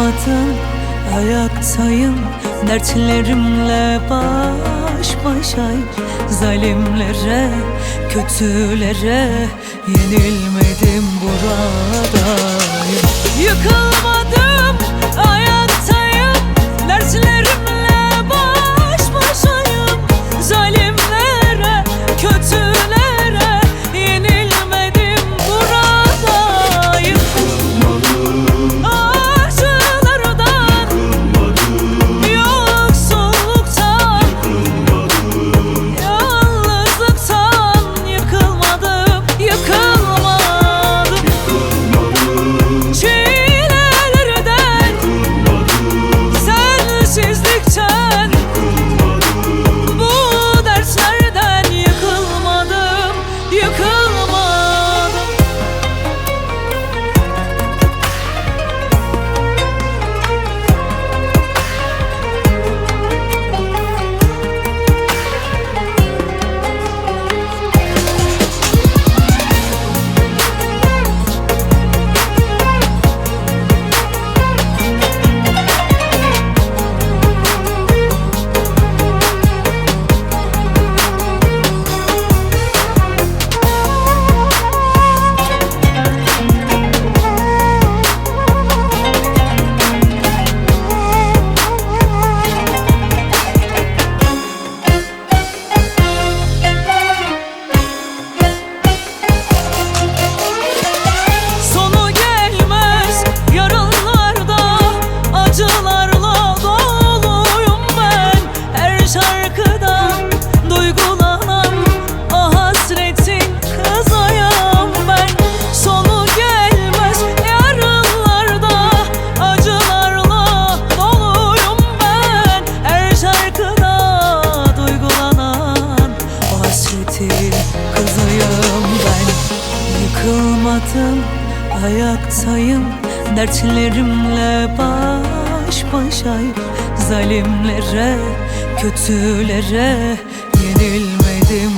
Yıkılmadım, ayaktayım, dertlerimle baş başayım. Zalimlere, kötülere yenilmedim, buradayım. Yıkılmadım, ayaktayım, dertlerimle baş başayım. Zalimlere, kötülere yenilmedim, buradayım. Acılardan, yoksulluktan, yalnızlıktan yıkılmadım, yıkılmadım. Çilelerden, sensizlikten, bu derslerden yıkılmadım, yıkılmadım. Sonu gelmez yarınlarda, acılarla doluyum ben. Her şarkıda duygulanan o hasretin kızıyım ben. Sonu gelmez yarınlarda, acılarla doluyum ben. Her şarkıda duygulanan o hasretin kızıyım ben. Yıkılmadım, ayaktayım, dertlerimle baş başayım. Zalimlere, kötülere yenilmedim,